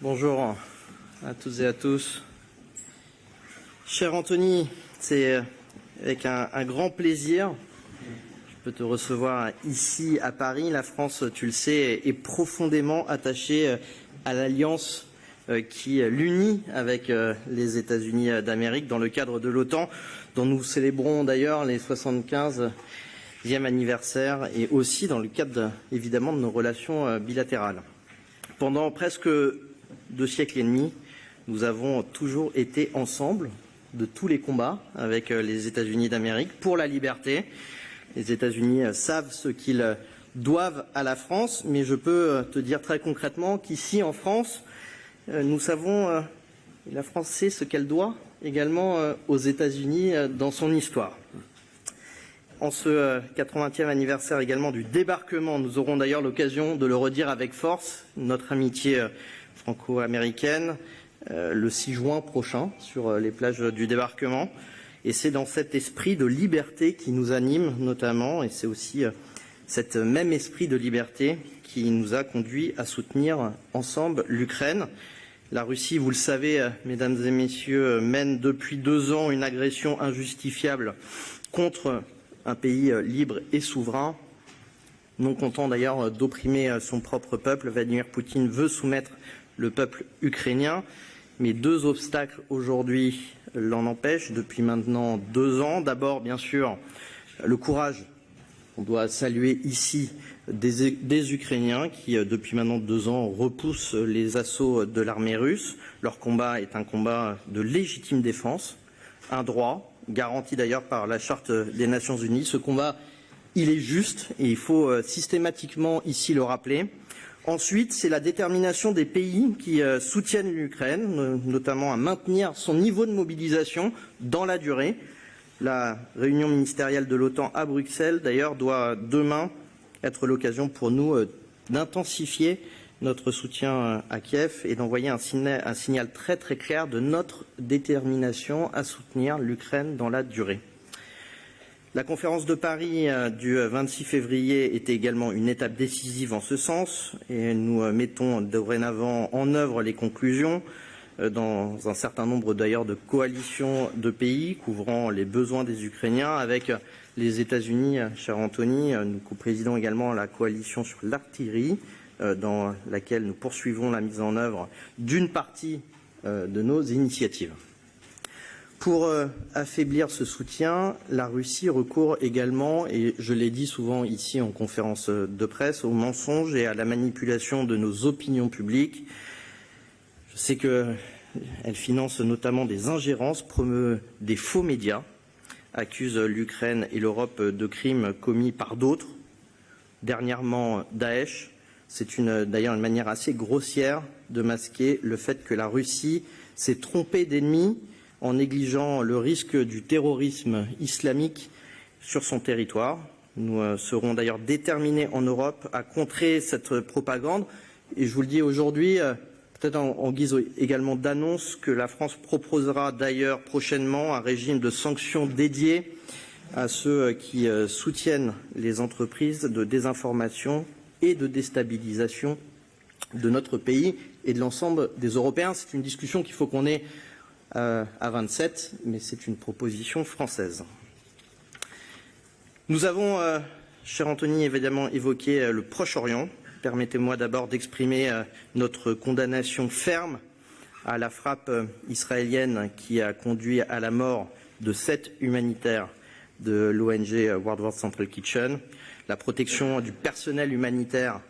Bonjour à toutes et à tous. Cher Antony, c'est avec un grand plaisir que je peux te recevoir ici à Paris. La France, tu le sais, est profondément attachée à l'alliance qui l'unit avec les États-Unis d'Amérique dans le cadre de l'OTAN, dont nous célébrons d'ailleurs les 75e anniversaire et aussi dans le cadre évidemment de nos relations bilatérales. Pendant presque 2 siècles et demi, nous avons toujours été ensemble de tous les combats avec les États-Unis d'Amérique pour la liberté. Les États-Unis savent ce qu'ils doivent à la France, mais je peux te dire très concrètement qu'ici en France, nous savons, la France sait ce qu'elle doit également aux États-Unis dans son histoire. En ce 80e anniversaire également du débarquement, nous aurons d'ailleurs l'occasion de le redire avec force, notre amitié franco-américaine, le 6 juin prochain sur les plages du débarquement. Et c'est dans cet esprit de liberté qui nous anime notamment, et c'est aussi cet même esprit de liberté qui nous a conduit à soutenir ensemble l'Ukraine. La Russie, vous le savez, mesdames et messieurs, mène depuis 2 ans une agression injustifiable contre un pays libre et souverain, non content d'ailleurs d'opprimer son propre peuple. Vladimir Poutine veut soumettre le peuple ukrainien, mais 2 obstacles aujourd'hui l'en empêchent depuis maintenant 2 ans. D'abord, bien sûr, le courage. On doit saluer ici des Ukrainiens qui, depuis maintenant 2 ans, repoussent les assauts de l'armée russe. Leur combat est un combat de légitime défense, un droit, garanti d'ailleurs par la Charte des Nations Unies. Ce combat, il est juste et il faut systématiquement ici le rappeler. Ensuite, c'est la détermination des pays qui soutiennent l'Ukraine, notamment à maintenir son niveau de mobilisation dans la durée. La réunion ministérielle de l'OTAN à Bruxelles, d'ailleurs, doit demain être l'occasion pour nous d'intensifier notre soutien à Kiev et d'envoyer un signal très très clair de notre détermination à soutenir l'Ukraine dans la durée. La conférence de Paris du 26 février était également une étape décisive en ce sens et nous mettons dorénavant en œuvre les conclusions dans un certain nombre d'ailleurs de coalitions de pays couvrant les besoins des Ukrainiens avec les États-Unis, cher Antony. Nous coprésidons également la coalition sur l'artillerie dans laquelle nous poursuivons la mise en œuvre d'une partie de nos initiatives. Pour affaiblir ce soutien, la Russie recourt également, et je l'ai dit souvent ici en conférence de presse, aux mensonges et à la manipulation de nos opinions publiques. Je sais qu'elle finance notamment des ingérences, promeut des faux médias, accuse l'Ukraine et l'Europe de crimes commis par d'autres, dernièrement Daesh. C'est d'ailleurs une manière assez grossière de masquer le fait que la Russie s'est trompée d'ennemi en négligeant le risque du terrorisme islamique sur son territoire. Nous serons d'ailleurs déterminés en Europe à contrer cette propagande. Et je vous le dis aujourd'hui, peut-être en guise également d'annonce, que la France proposera d'ailleurs prochainement un régime de sanctions dédié à ceux qui soutiennent les entreprises de désinformation et de déstabilisation de notre pays et de l'ensemble des Européens. C'est une discussion qu'il faut qu'on ait à 27, mais c'est une proposition française. Nous avons, cher Antony, évidemment évoqué le Proche-Orient. Permettez-moi d'abord d'exprimer notre condamnation ferme à la frappe israélienne qui a conduit à la mort de 7 humanitaires de l'ONG World War Central Kitchen. La protection du personnel humanitaire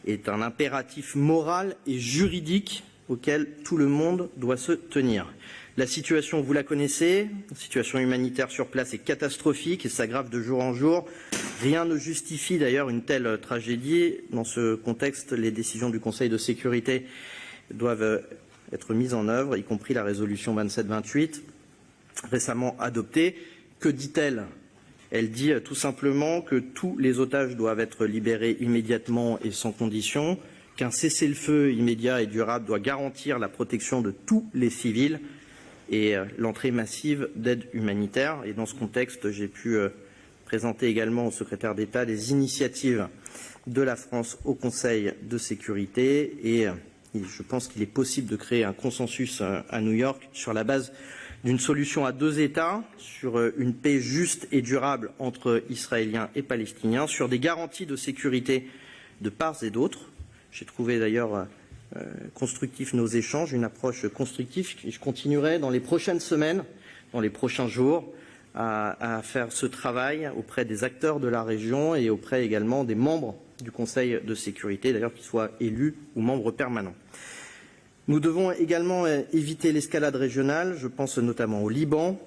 est un impératif moral et juridique auquel tout le monde doit se tenir. La situation, vous la connaissez, la situation humanitaire sur place est catastrophique et s'aggrave de jour en jour. Rien ne justifie d'ailleurs une telle tragédie. Dans ce contexte, les décisions du Conseil de sécurité doivent être mises en œuvre, y compris la résolution 2728 récemment adoptée. Que dit-elle ? Elle dit tout simplement que tous les otages doivent être libérés immédiatement et sans condition, qu'un cessez-le-feu immédiat et durable doit garantir la protection de tous les civils et l'entrée massive d'aide humanitaire. Et dans ce contexte, j'ai pu présenter également au secrétaire d'État les initiatives de la France au Conseil de sécurité et je pense qu'il est possible de créer un consensus à New York sur la base d'une solution à 2 États, sur une paix juste et durable entre Israéliens et Palestiniens, sur des garanties de sécurité de part et d'autre. J'ai trouvé d'ailleurs constructifs nos échanges, une approche constructive. Je continuerai dans les prochaines semaines, dans les prochains jours, à faire ce travail auprès des acteurs de la région et auprès également des membres du Conseil de sécurité, d'ailleurs qu'ils soient élus ou membres permanents. Nous devons également éviter l'escalade régionale, je pense notamment au Liban.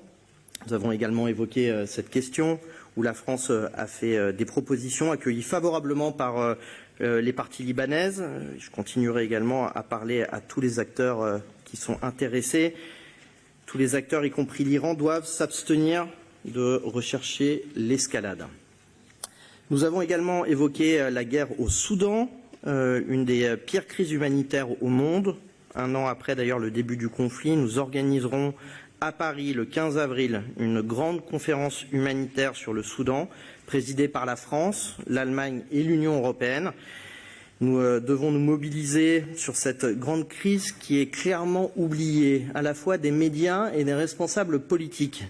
Nous avons également évoqué cette question où la France a fait des propositions accueillies favorablement par les parties libanaises. Je continuerai également à parler à tous les acteurs qui sont intéressés. Tous les acteurs, y compris l'Iran, doivent s'abstenir de rechercher l'escalade. Nous avons également évoqué la guerre au Soudan, une des pires crises humanitaires au monde. 1 an après d'ailleurs le début du conflit, nous organiserons à Paris le 15 avril une grande conférence humanitaire sur le Soudan, présidée par la France, l'Allemagne et l'Union européenne. Nous devons nous mobiliser sur cette grande crise qui est clairement oubliée, à la fois des médias et des responsables politiques.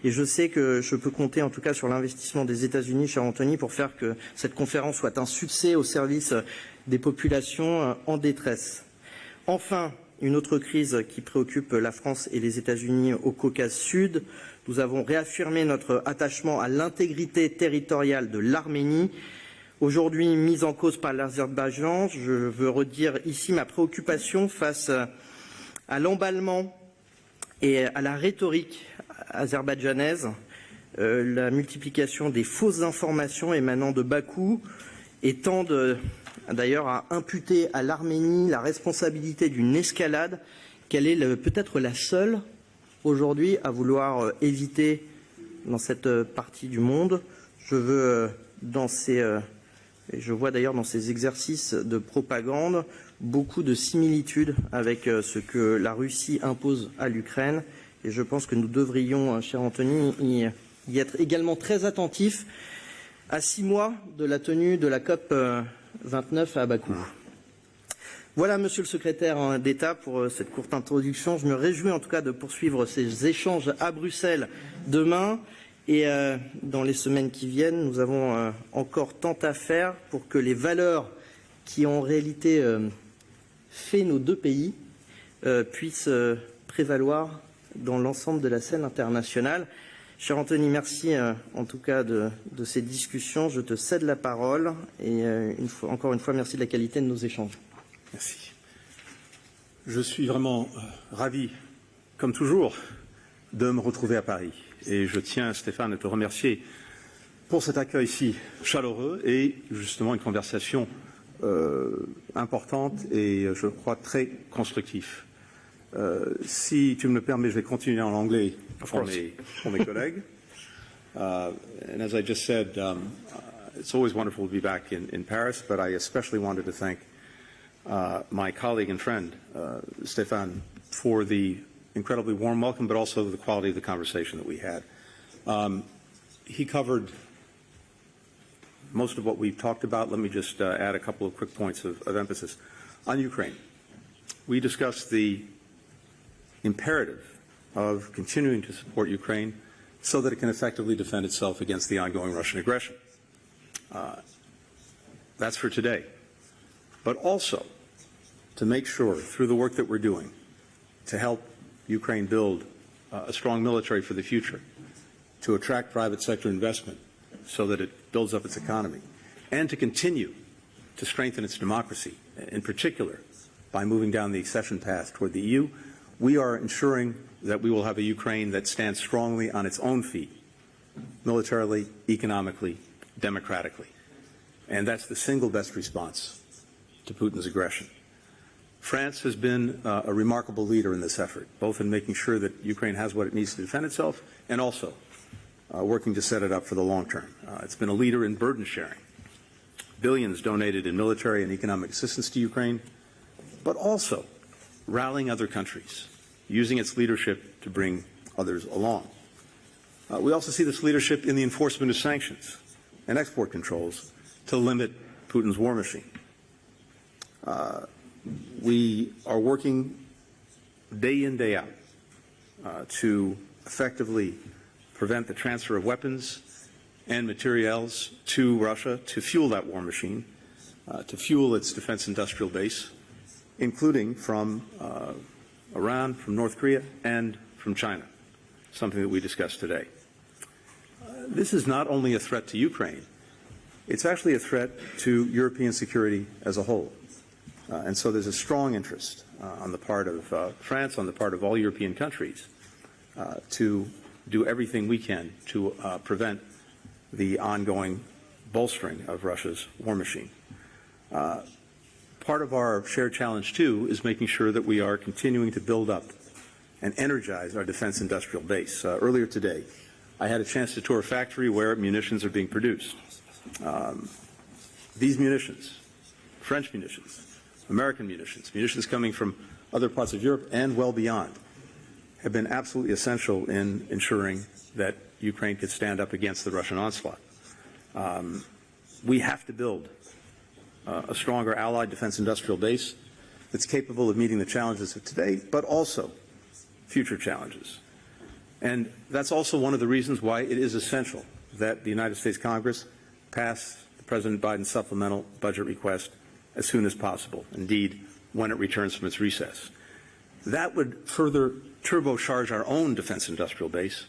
Et je sais que je peux compter en tout cas sur l'investissement des États-Unis, cher Antony, pour faire que cette conférence soit un succès au service des populations en détresse. Enfin, une autre crise qui préoccupe la France et les États-Unis au Caucase Sud. Nous avons réaffirmé notre attachement à l'intégrité territoriale de l'Arménie, aujourd'hui mise en cause par l'Azerbaïdjan. Je veux redire ici ma préoccupation face à l'emballement et à la rhétorique azerbaïdjanaise, la multiplication des fausses informations émanant de Bakou et tendent d'ailleurs à imputer à l'Arménie la responsabilité d'une escalade qu'elle est peut-être la seule aujourd'hui à vouloir éviter dans cette partie du monde. Je veux je vois d'ailleurs dans ces exercices de propagande beaucoup de similitudes avec ce que la Russie impose à l'Ukraine. Et je pense que nous devrions, cher Antony, y être également très attentifs à 6 mois de la tenue de la COP 29 à Bakou. Voilà, Monsieur le Secrétaire d'État, pour cette courte introduction. Je me réjouis en tout cas de poursuivre ces échanges à Bruxelles demain. Et dans les semaines qui viennent, nous avons encore tant à faire pour que les valeurs qui ont en réalité fait nos 2 pays puissent prévaloir dans l'ensemble de la scène internationale. Cher Antony, merci en tout cas de ces discussions. Je te cède la parole et encore une fois, merci de la qualité de nos échanges. Merci. Je suis vraiment ravi, comme toujours, de me retrouver à Paris. Et je tiens, Stéphane, à te remercier pour cet accueil si chaleureux et justement une conversation importante et, je crois, très constructive. Si tu me le permets, je vais continuer en anglais pour mes collègues. And as I just said, it's always wonderful to be back in Paris, but I especially wanted to thank my colleague and friend, Stephane, for the incredibly warm welcome, but also the quality of the conversation that we had. He covered most of what we've talked about. Let me just add a couple of quick points of emphasis. On Ukraine, we discussed the imperative of continuing to support Ukraine so that it can effectively defend itself against the ongoing Russian aggression. That's for today. But also to make sure, through the work that we're doing, to help Ukraine build a strong military for the future, to attract private sector investment so that it builds up its economy, and to continue to strengthen its democracy, in particular by moving down the accession path toward the EU, we are ensuring that we will have a Ukraine that stands strongly on its own feet, militarily, economically, democratically. And that's the single best response to Putin's aggression. France has been a remarkable leader in this effort, both in making sure that Ukraine has what it needs to defend itself and also working to set it up for the long term. It's been a leader in burden sharing, billions donated in military and economic assistance to Ukraine, but also rallying other countries, using its leadership to bring others along. We also see this leadership in the enforcement of sanctions and export controls to limit Putin's war machine. We are working day in, day out to effectively prevent the transfer of weapons and materials to Russia to fuel that war machine, to fuel its defense industrial base, including from Iran, from North Korea, and from China, something that we discussed today. This is not only a threat to Ukraine, it's actually a threat to European security as a whole. And so there's a strong interest on the part of France, on the part of all European countries, to do everything we can to prevent the ongoing bolstering of Russia's war machine. Part of our shared challenge, too, is making sure that we are continuing to build up and energize our defense industrial base. Earlier today, I had a chance to tour a factory where munitions are being produced. These munitions, French munitions, American munitions, munitions coming from other parts of Europe and well beyond, have been absolutely essential in ensuring that Ukraine could stand up against the Russian onslaught. We have to build a stronger allied defense industrial base that's capable of meeting the challenges of today, but also future challenges. And that's also one of the reasons why it is essential that the United States Congress pass President Biden's supplemental budget request as soon as possible, indeed, when it returns from its recess. That would further turbocharge our own defense industrial base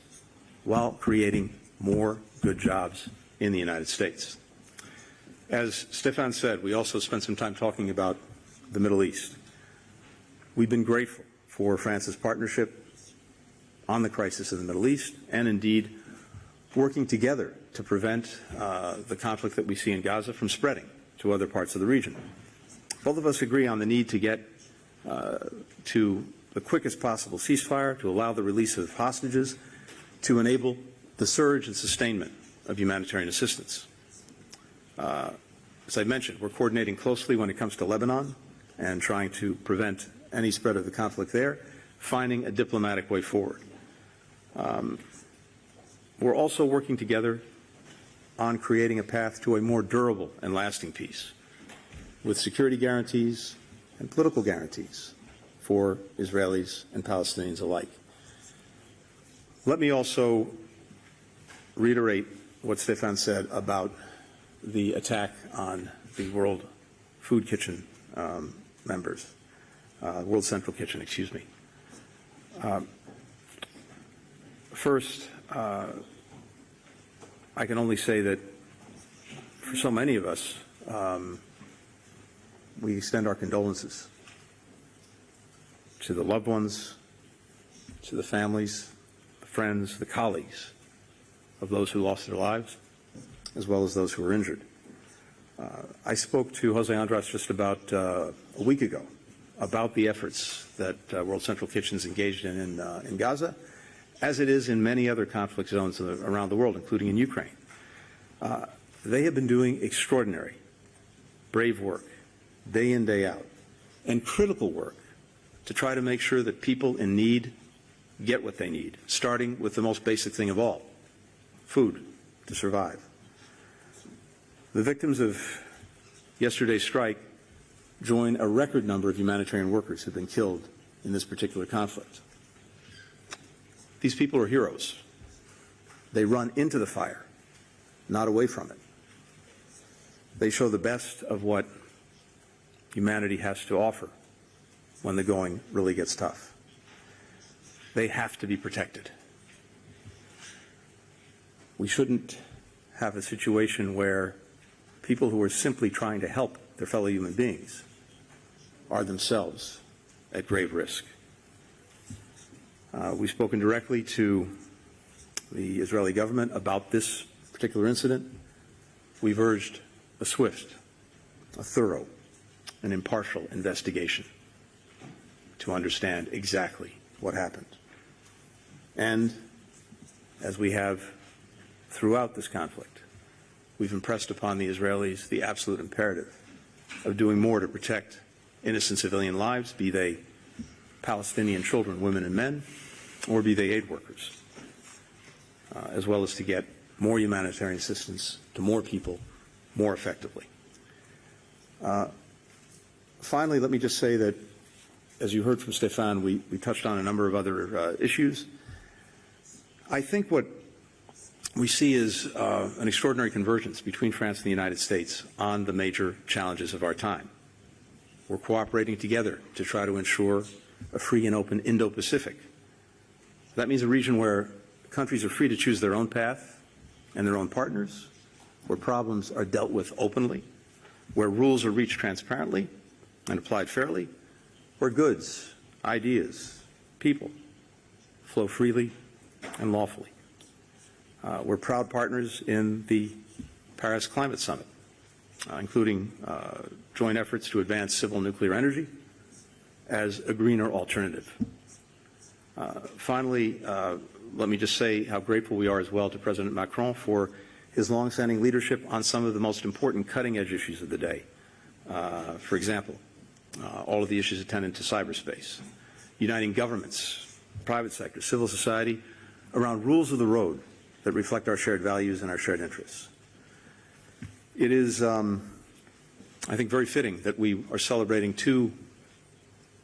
while creating more good jobs in the United States. As Stephane said, we also spent some time talking about the Middle East. We've been grateful for France's partnership on the crisis in the Middle East and indeed working together to prevent the conflict that we see in Gaza from spreading to other parts of the region. Both of us agree on the need to get to the quickest possible ceasefire, to allow the release of hostages, to enable the surge and sustainment of humanitarian assistance. As I mentioned, we're coordinating closely when it comes to Lebanon and trying to prevent any spread of the conflict there, finding a diplomatic way forward. We're also working together on creating a path to a more durable and lasting peace, with security guarantees and political guarantees for Israelis and Palestinians alike. Let me also reiterate what Stephane said about the attack on the World Food Kitchen members, World Central Kitchen, excuse me. First, I can only say that for so many of us, we extend our condolences to the loved ones, to the families, the friends, the colleagues of those who lost their lives, as well as those who were injured. I spoke to Jose Andres just about a week ago about the efforts that World Central Kitchen's engaged in Gaza, as it is in many other conflict zones around the world, including in Ukraine. They have been doing extraordinary, brave work, day in, day out, and critical work to try to make sure that people in need get what they need, starting with the most basic thing of all, food to survive. The victims of yesterday's strike join a record number of humanitarian workers who have been killed in this particular conflict. These people are heroes. They run into the fire, not away from it. They show the best of what humanity has to offer when the going really gets tough. They have to be protected. We shouldn't have a situation where people who are simply trying to help their fellow human beings are themselves at grave risk. We've spoken directly to the Israeli government about this particular incident. We've urged a swift, a thorough, and impartial investigation to understand exactly what happened. And as we have throughout this conflict, we've impressed upon the Israelis the absolute imperative of doing more to protect innocent civilian lives, be they Palestinian children, women, and men, or be they aid workers, as well as to get more humanitarian assistance to more people more effectively. Finally, let me just say that, as you heard from Stephane, we touched on a number of other issues. I think what we see is an extraordinary convergence between France and the United States on the major challenges of our time. We're cooperating together to try to ensure a free and open Indo-Pacific. That means a region where countries are free to choose their own path and their own partners, where problems are dealt with openly, where rules are reached transparently and applied fairly, where goods, ideas, people flow freely and lawfully. We're proud partners in the Paris Climate Summit, including joint efforts to advance civil nuclear energy as a greener alternative. Finally, let me just say how grateful we are as well to President Macron for his long-standing leadership on some of the most important cutting-edge issues of the day. For example, all of the issues attendant to cyberspace, uniting governments, private sector, civil society around rules of the road that reflect our shared values and our shared interests. It is, I think, very fitting that we are celebrating two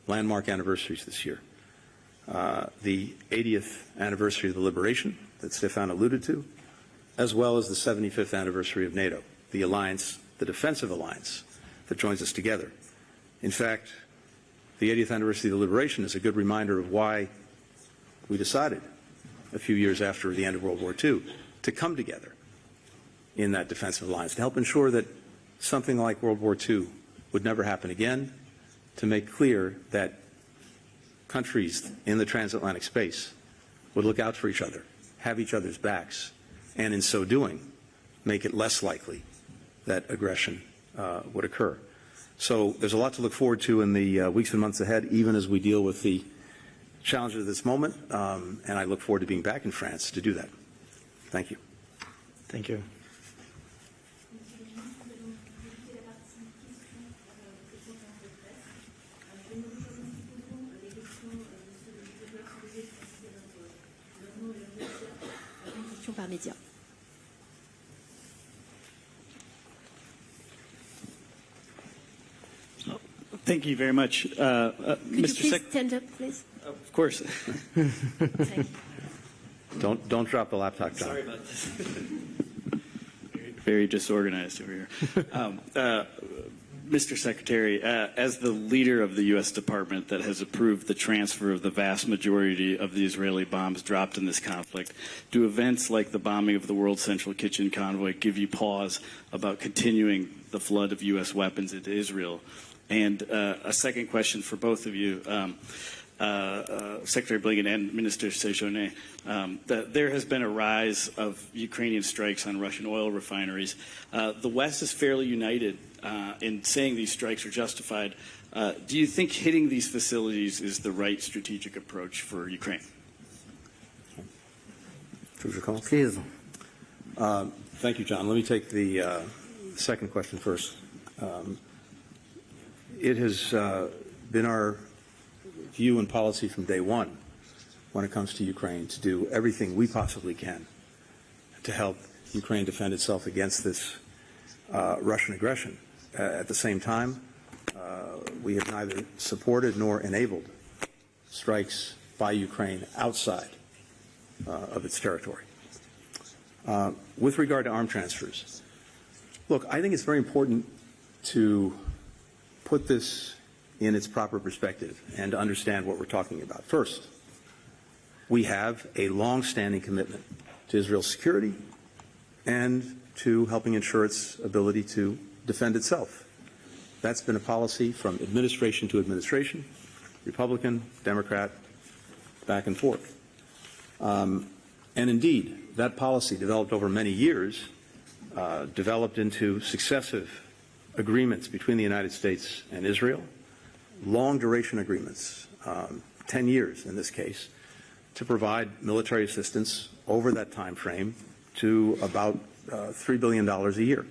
landmark anniversaries this year. The 80th anniversary of the liberation that Stephane alluded to, as well as the 75th anniversary of NATO, the alliance, the defensive alliance that joins us together. In fact, the 80th anniversary of the liberation is a good reminder of why we decided a few years after the end of World War II to come together in that defensive alliance to help ensure that something like World War II would never happen again, to make clear that countries in the transatlantic space would look out for each other, have each other's backs, and in so doing, make it less likely that aggression would occur. So there's a lot to look forward to in the weeks and months ahead, even as we deal with the challenges of this moment, and I look forward to being back in France to do that. Thank you. Thank you. Par médias. Thank you very much. Could you please stand up, please? Of course. Thank you. Don't drop the laptop, John. Sorry about this. Very disorganized over here. Mr. Secretary, as the leader of the U.S. Department that has approved the transfer of the vast majority of the Israeli bombs dropped in this conflict, do events like the bombing of the World Central Kitchen convoy give you pause about continuing the flood of U.S. weapons into Israel? And a second question for both of you, Secretary Blinken and Minister Sejourne, there has been a rise of Ukrainian strikes on Russian oil refineries. The West is fairly united in saying these strikes are justified. Do you think hitting these facilities is the right strategic approach for Ukraine? Please. Thank you, John. Let me take the second question first. It has been our view and policy from day one when it comes to Ukraine to do everything we possibly can to help Ukraine defend itself against this Russian aggression. At the same time, we have neither supported nor enabled strikes by Ukraine outside of its territory. With regard to arm transfers, look, I think it's very important to put this in its proper perspective and to understand what we're talking about. First, we have a long-standing commitment to Israel's security and to helping ensure its ability to defend itself. That's been a policy from administration to administration, Republican, Democrat, back and forth. And indeed, that policy developed over many years, developed into successive agreements between the United States and Israel, long-duration agreements, 10 years in this case, to provide military assistance over that time frame to about $3 billion a year.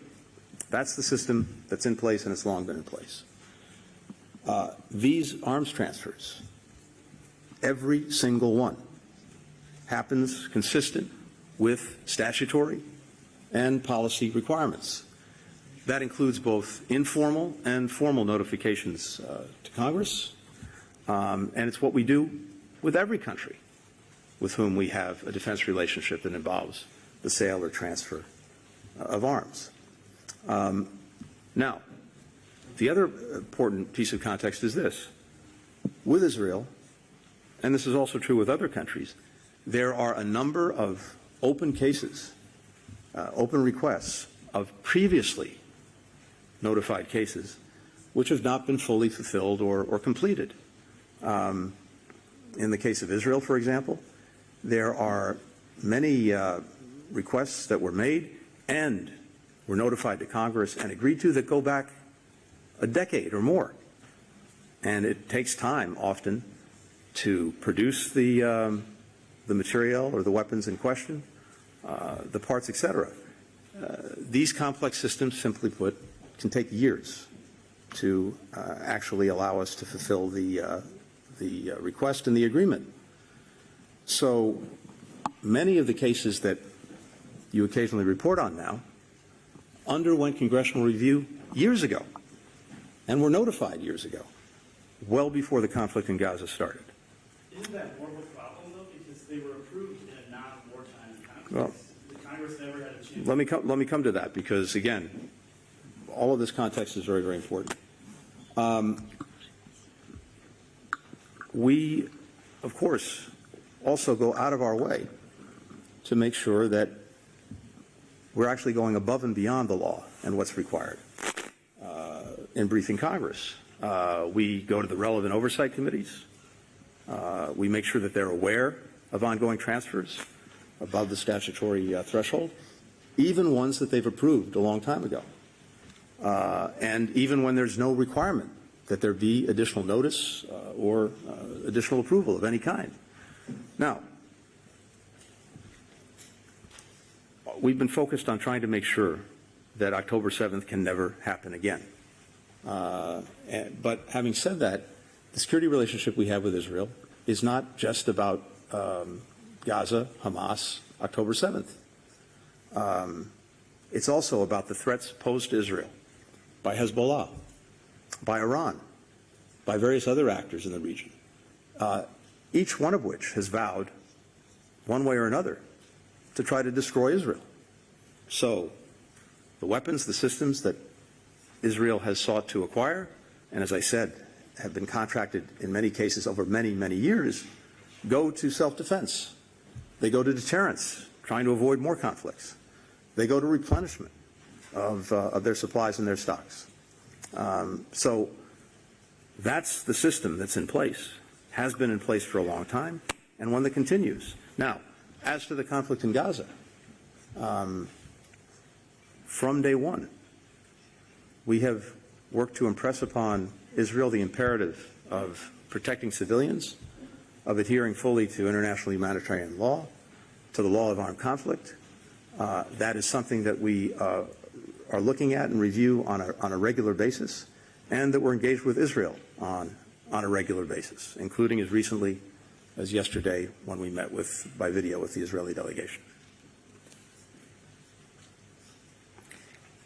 That's the system that's in place, and it's long been in place. These arms transfers, every single one, happens consistent with statutory and policy requirements. That includes both informal and formal notifications to Congress, and it's what we do with every country with whom we have a defense relationship that involves the sale or transfer of arms. Now, the other important piece of context is this. With Israel, and this is also true with other countries, there are a number of open cases, open requests of previously notified cases which have not been fully fulfilled or completed. In the case of Israel, for example, there are many requests that were made and were notified to Congress and agreed to that go back a decade or more. And it takes time often to produce the material or the weapons in question, the parts, etc. These complex systems, simply put, can take years to actually allow us to fulfill the request and the agreement. So many of the cases that you occasionally report on now underwent congressional review years ago and were notified years ago, well before the conflict in Gaza started. Isn't that more of a problem, though, because they were approved in a non-wartime context? Well, the Congress never had a chance. Let me come to that, because again, all of this context is very, very important. We, of course, also go out of our way to make sure that we're actually going above and beyond the law and what's required in briefing Congress. We go to the relevant oversight committees. We make sure that they're aware of ongoing transfers above the statutory threshold, even ones that they've approved a long time ago. And even when there's no requirement that there be additional notice or additional approval of any kind. Now, we've been focused on trying to make sure that October 7th can never happen again. But having said that, the security relationship we have with Israel is not just about Gaza, Hamas, October 7th. It's also about the threats posed to Israel by Hezbollah, by Iran, by various other actors in the region, each one of which has vowed, one way or another, to try to destroy Israel. So the weapons, the systems that Israel has sought to acquire, and as I said, have been contracted in many cases over many, many years, go to self-defense. They go to deterrence, trying to avoid more conflicts. They go to replenishment of their supplies and their stocks. So that's the system that's in place, has been in place for a long time, and one that continues. Now, as to the conflict in Gaza, from day one, we have worked to impress upon Israel the imperative of protecting civilians, of adhering fully to international humanitarian law, to the law of armed conflict. That is something that we are looking at and review on a regular basis, and that we're engaged with Israel on a regular basis, including as recently as yesterday when we met by video with the Israeli delegation.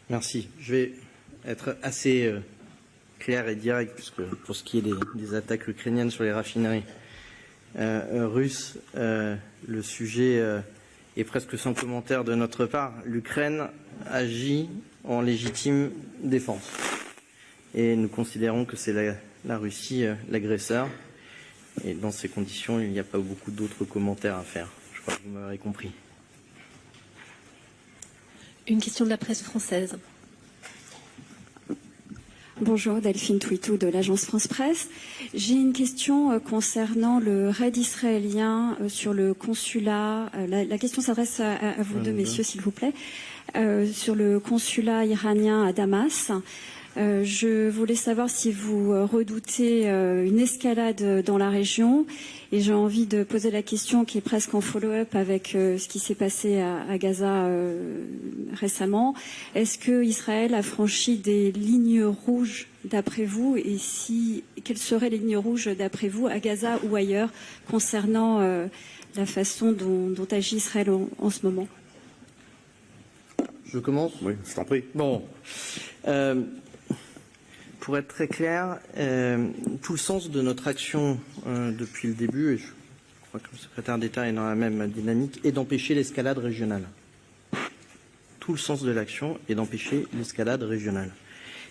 Merci. Je vais être assez clair et direct, puisque pour ce qui est des attaques ukrainiennes sur les raffineries russes, le sujet est presque sans commentaire de notre part. L'Ukraine agit en légitime défense. Et nous considérons que c'est la Russie l'agresseur. Et dans ces conditions, il n'y a pas beaucoup d'autres commentaires à faire. Je crois que vous m'aurez compris. Une question de la presse française. Bonjour, Delphine Touitou de l'agence France Presse. J'ai une question concernant le raid israélien sur le consulat. La question s'adresse à vous deux, messieurs, s'il vous plaît. Sur le consulat iranien à Damas. Je voulais savoir si vous redoutez une escalade dans la région. Et j'ai envie de poser la question qui est presque en follow-up avec ce qui s'est passé à Gaza récemment. Est-ce que Israël a franchi des lignes rouges d'après vous, et quelles seraient les lignes rouges d'après vous à Gaza ou ailleurs concernant la façon dont agit Israël en ce moment? Je commence? Oui, je t'en prie. Bon. Pour être très clair, tout le sens de notre action depuis le début, et je crois que le secrétaire d'État est dans la même dynamique, est d'empêcher l'escalade régionale. Tout le sens de l'action est d'empêcher l'escalade régionale.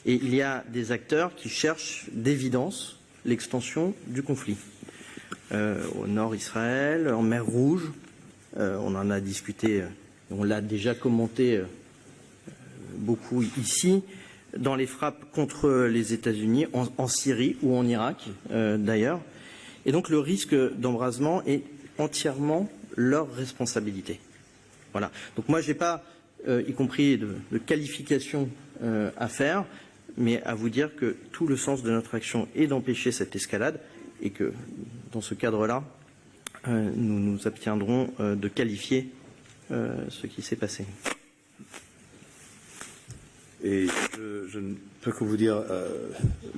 Et il y a des acteurs qui cherchent d'évidence l'extension du conflit. Au nord Israël, en mer Rouge, on en a discuté, on l'a déjà commenté beaucoup ici, dans les frappes contre les États-Unis, en Syrie ou en Irak d'ailleurs. Et donc le risque d'embrasement est entièrement leur responsabilité. Voilà. Donc moi, je n'ai pas, y compris de qualification à faire, mais à vous dire que tout le sens de notre action est d'empêcher cette escalade et que dans ce cadre-là, nous nous abstiendrons de qualifier ce qui s'est passé. Et je ne peux que vous dire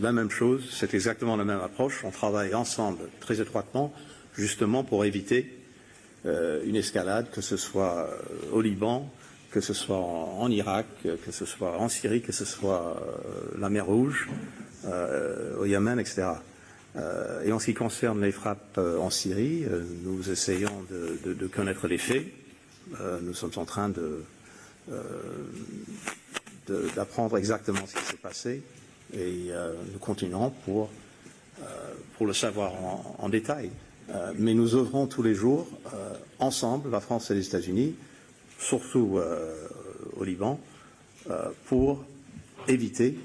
la même chose, c'est exactement la même approche. On travaille ensemble très étroitement, justement pour éviter une escalade, que ce soit au Liban, que ce soit en Irak, que ce soit en Syrie, que ce soit la mer Rouge, au Yémen, etc. Et en ce qui concerne les frappes en Syrie, nous essayons de connaître les faits. Nous sommes en train d'apprendre exactement ce qui s'est passé et nous continuerons pour le savoir en détail. Mais nous œuvrons tous les jours ensemble, la France et les États-Unis, surtout au Liban, pour éviter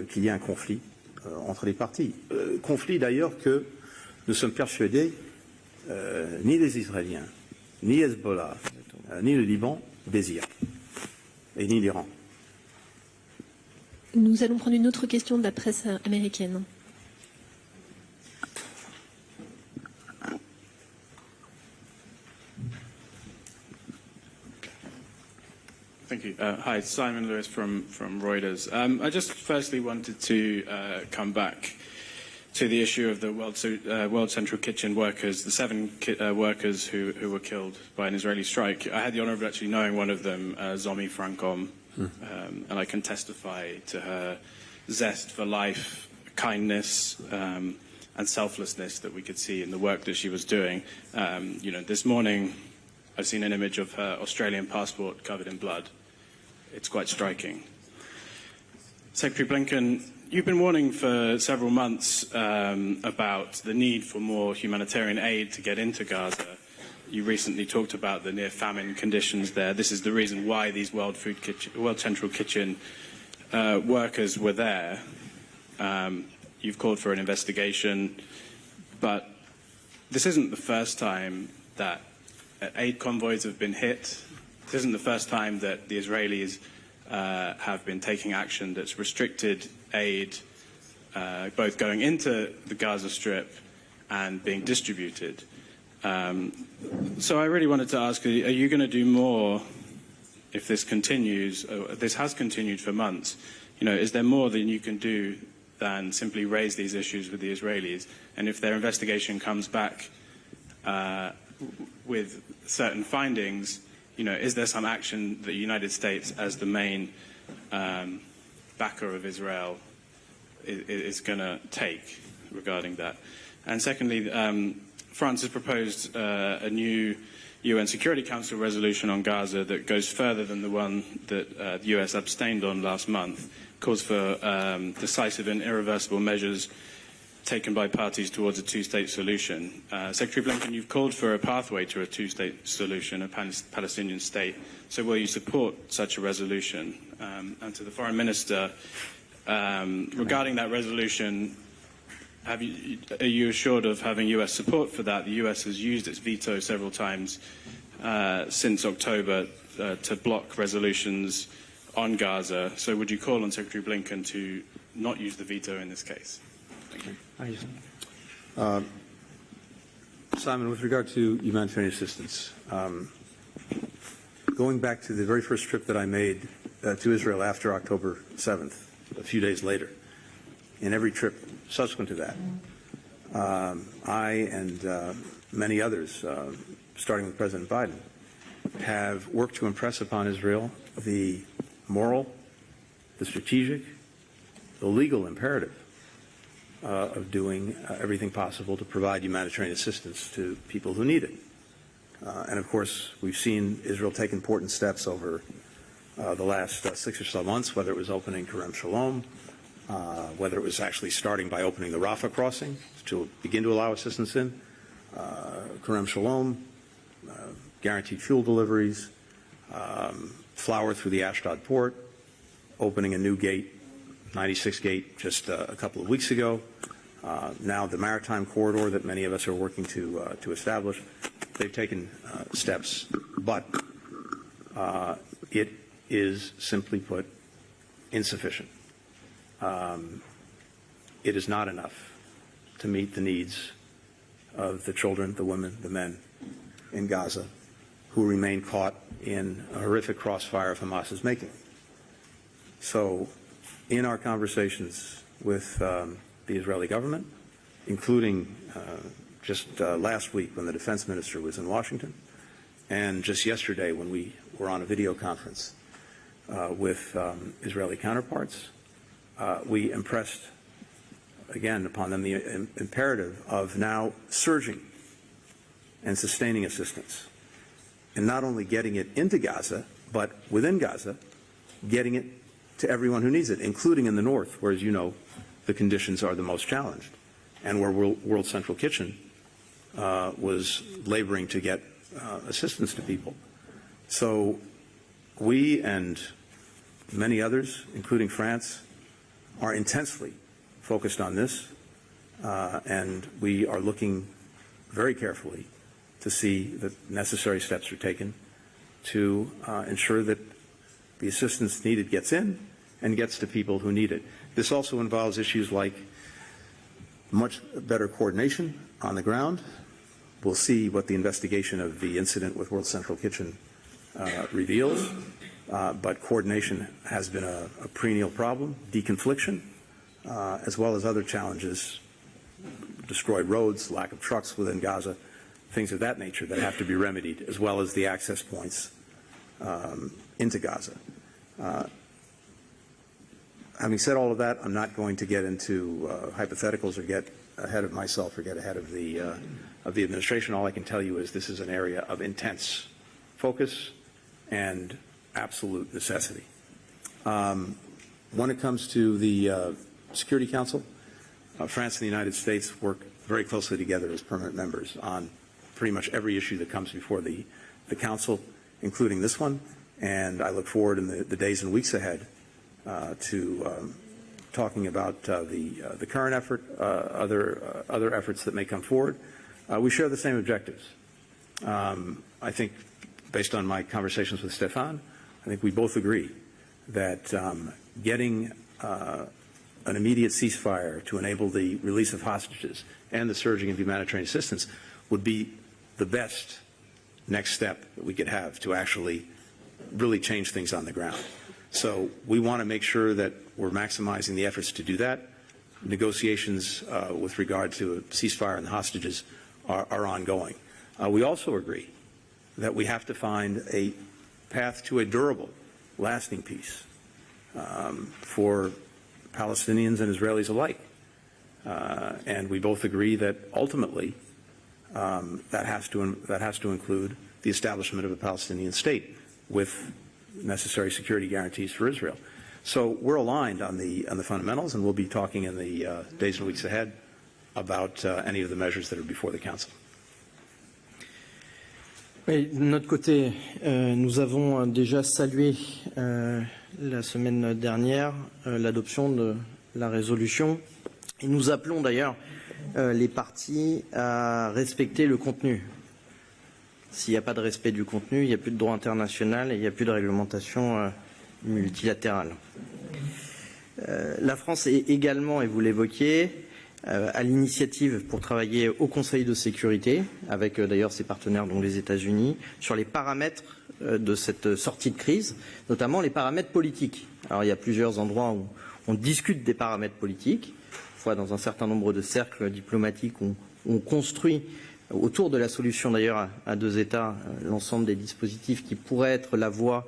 qu'il y ait un conflit entre les parties. Conflit d'ailleurs que nous sommes persuadés ni les Israéliens, ni Hezbollah, ni le Liban désirent, et ni l'Iran. Nous allons prendre une autre question de la presse américaine. Thank you. Hi, Simon Lewis from Reuters. I just firstly wanted to come back to the issue of the World Central Kitchen workers, the 7 workers who were killed by an Israeli strike. I had the honour of actually knowing one of them, Zomi Frankom, and I can testify to her zest for life, kindness, and selflessness that we could see in the work that she was doing. This morning I've seen an image of her Australian passport covered in blood. It's quite striking. Secretary Blinken, you've been warning for several months about the need for more humanitarian aid to get into Gaza. You recently talked about the near-famine conditions there. This is the reason why these World Central Kitchen workers were there. You've called for an investigation, but this isn't the first time that aid convoys have been hit. This isn't the first time that the Israelis have been taking action that's restricted aid, both going into the Gaza Strip and being distributed. So I really wanted to ask, are you going to do more if this continues? This has continued for months. Is there more than you can do than simply raise these issues with the Israelis? And if their investigation comes back with certain findings, is there some action that the United States, as the main backer of Israel, is going to take regarding that? And secondly, France has proposed a new UN Security Council resolution on Gaza that goes further than the one that the US abstained on last month, calls for decisive and irreversible measures taken by parties towards a two-state solution. Secretary Blinken, you've called for a pathway to a two-state solution, a Palestinian state. So will you support such a resolution? And to the Foreign Minister, regarding that resolution, are you assured of having US support for that? The US has used its veto several times since October to block resolutions on Gaza. So would you call on Secretary Blinken to not use the veto in this case? Thank you. Simon, with regard to humanitarian assistance, going back to the very first trip that I made to Israel after October 7th, a few days later, in every trip subsequent to that, I and many others, starting with President Biden, have worked to impress upon Israel the moral, the strategic, the legal imperative of doing everything possible to provide humanitarian assistance to people who need it. And of course, we've seen Israel take important steps over the last 6 or so months, whether it was opening Kerem Shalom, whether it was actually starting by opening the Rafah crossing to begin to allow assistance in, Kerem Shalom, guaranteed fuel deliveries, flour through the Ashdod port, opening a new gate, 96 gate, just a couple of weeks ago. Now the maritime corridor that many of us are working to establish. They've taken steps, but it is, simply put, insufficient. It is not enough to meet the needs of the children, the women, the men in Gaza who remain caught in a horrific crossfire of Hamas's making. So in our conversations with the Israeli government, including just last week when the defense minister was in Washington, and just yesterday when we were on a video conference with Israeli counterparts, we impressed again upon them the imperative of now surging and sustaining assistance, and not only getting it into Gaza, but within Gaza, getting it to everyone who needs it, including in the north, where, as you know, the conditions are the most challenged, and where World Central Kitchen was laboring to get assistance to people. So we and many others, including France, are intensely focused on this, and we are looking very carefully to see that necessary steps are taken to ensure that the assistance needed gets in and gets to people who need it. This also involves issues like much better coordination on the ground. We'll see what the investigation of the incident with World Central Kitchen reveals, but coordination has been a perennial problem, deconfliction, as well as other challenges, destroyed roads, lack of trucks within Gaza, things of that nature that have to be remedied, as well as the access points into Gaza. Having said all of that, I'm not going to get into hypotheticals or get ahead of myself or get ahead of the administration. All I can tell you is this is an area of intense focus and absolute necessity. When it comes to the Security Council, France and the United States work very closely together as permanent members on pretty much every issue that comes before the Council, including this one, and I look forward in the days and weeks ahead to talking about the current effort, other efforts that may come forward. We share the same objectives. I think, based on my conversations with Stephane, I think we both agree that getting an immediate ceasefire to enable the release of hostages and the surging of humanitarian assistance would be the best next step that we could have to actually really change things on the ground. So we want to make sure that we're maximizing the efforts to do that. Negotiations with regard to a ceasefire and the hostages are ongoing. We also agree that we have to find a path to a durable, lasting peace for Palestinians and Israelis alike. And we both agree that ultimately that has to include the establishment of a Palestinian state with necessary security guarantees for Israel. So we're aligned on the fundamentals, and we'll be talking in the days and weeks ahead about any of the measures that are before the Council. Oui, de notre côté, nous avons déjà salué la semaine dernière l'adoption de la résolution et nous appelons d'ailleurs les parties à respecter le contenu. S'il n'y a pas de respect du contenu, il n'y a plus de droit international et il n'y a plus de réglementation multilatérale. La France est également, et vous l'évoquiez, à l'initiative pour travailler au Conseil de sécurité, avec d'ailleurs ses partenaires, dont les États-Unis, sur les paramètres de cette sortie de crise, notamment les paramètres politiques. Alors il y a plusieurs endroits où on discute des paramètres politiques, fois dans un certain nombre de cercles diplomatiques où on construit autour de la solution d'ailleurs à deux États l'ensemble des dispositifs qui pourraient être la voie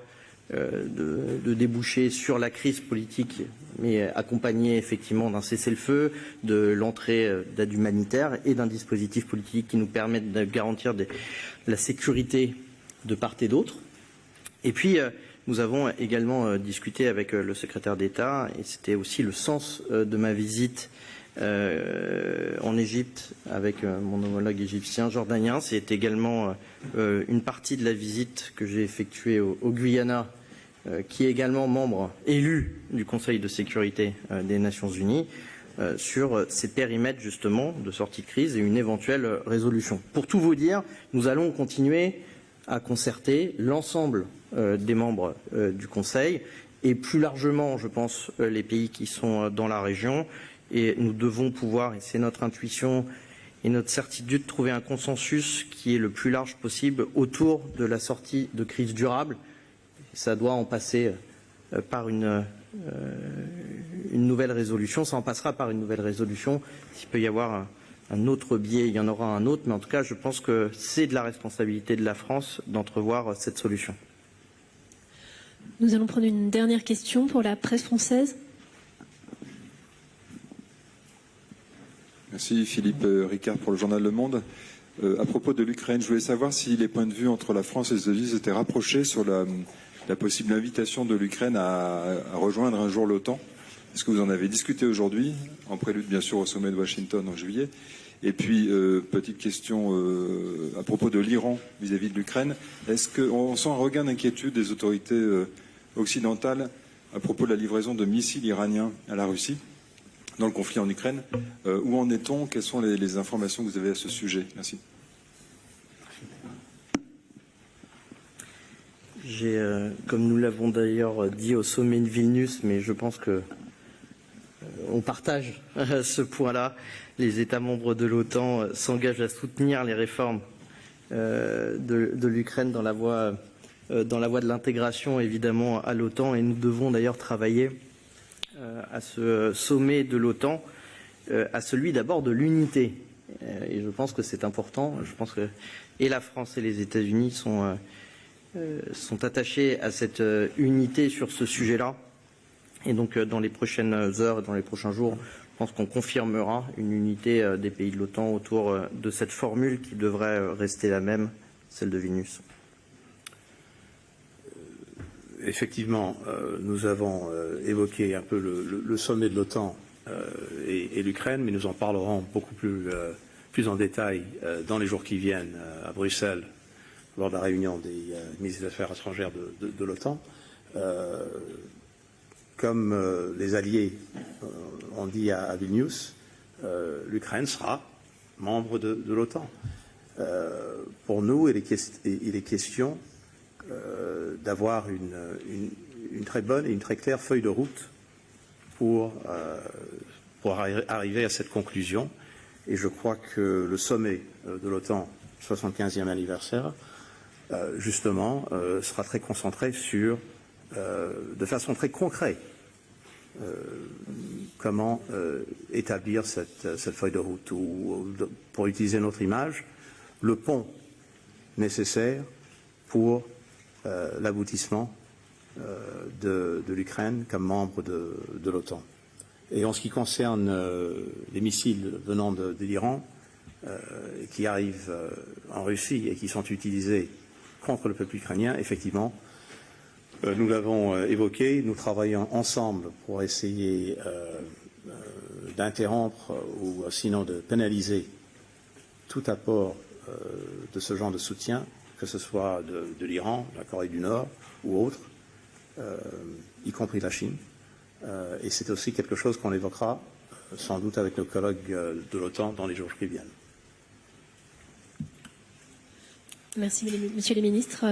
de déboucher sur la crise politique, mais accompagné effectivement d'un cessez-le-feu, de l'entrée d'aide humanitaire et d'un dispositif politique qui nous permette de garantir la sécurité de part et d'autre. Et puis, nous avons également discuté avec le secrétaire d'État, et c'était aussi le sens de ma visite en Égypte avec mon homologue égyptien jordanien. C'est également une partie de la visite que j'ai effectuée au Guyana, qui est également membre élu du Conseil de sécurité des Nations Unies, sur ces périmètres justement de sortie de crise et une éventuelle résolution. Pour tout vous dire, nous allons continuer à concerter l'ensemble des membres du Conseil et plus largement, je pense, les pays qui sont dans la région. Et nous devons pouvoir, et c'est notre intuition et notre certitude, trouver un consensus qui est le plus large possible autour de la sortie de crise durable. Ça doit en passer par une nouvelle résolution. Ça en passera par une nouvelle résolution. S'il peut y avoir un autre biais, il y en aura un autre. Mais en tout cas, je pense que c'est de la responsabilité de la France d'entrevoir cette solution. Nous allons prendre une dernière question pour la presse française. Merci Philippe Ricard pour le journal Le Monde. À propos de l'Ukraine, je voulais savoir si les points de vue entre la France et les États-Unis étaient rapprochés sur la possible invitation de l'Ukraine à rejoindre un jour l'OTAN. Est-ce que vous en avez discuté aujourd'hui, en prélude bien sûr au sommet de Washington en juillet? Et puis, petite question à propos de l'Iran vis-à-vis de l'Ukraine. Est-ce qu'on sent un regain d'inquiétude des autorités occidentales à propos de la livraison de missiles iraniens à la Russie dans le conflit en Ukraine? Où en est-on? Quelles sont les informations que vous avez à ce sujet? Merci. Comme nous l'avons d'ailleurs dit au sommet de Vilnius, mais je pense que on partage ce point-là. Les États membres de l'OTAN s'engagent à soutenir les réformes de l'Ukraine dans la voie de l'intégration, évidemment, à l'OTAN. Et nous devons d'ailleurs travailler à ce sommet de l'OTAN, à celui d'abord de l'unité. Et je pense que c'est important. Je pense que et la France et les États-Unis sont attachés à cette unité sur ce sujet-là. Et donc, dans les prochaines heures et dans les prochains jours, je pense qu'on confirmera une unité des pays de l'OTAN autour de cette formule qui devrait rester la même, celle de Vilnius. Effectivement, nous avons évoqué un peu le sommet de l'OTAN et l'Ukraine, mais nous en parlerons beaucoup plus en détail dans les jours qui viennent à Bruxelles, lors de la réunion des ministres des Affaires étrangères de l'OTAN. Comme les alliés ont dit à Vilnius, l'Ukraine sera membre de l'OTAN. Pour nous, il est question d'avoir une très bonne et une très claire feuille de route pour arriver à cette conclusion. Et je crois que le sommet de l'OTAN, 75e anniversaire, justement, sera très concentré sur, de façon très concrète, comment établir cette feuille de route, ou pour utiliser notre image, le pont nécessaire pour l'aboutissement de l'Ukraine comme membre de l'OTAN. Et en ce qui concerne les missiles venant de l'Iran, qui arrivent en Russie et qui sont utilisés contre le peuple ukrainien, effectivement, nous l'avons évoqué, nous travaillons ensemble pour essayer d'interrompre ou sinon de pénaliser tout apport de ce genre de soutien, que ce soit de l'Iran, de la Corée du Nord ou autre, y compris la Chine. Et c'est aussi quelque chose qu'on évoquera sans doute avec nos collègues de l'OTAN dans les jours qui viennent. Merci, Monsieur les ministres.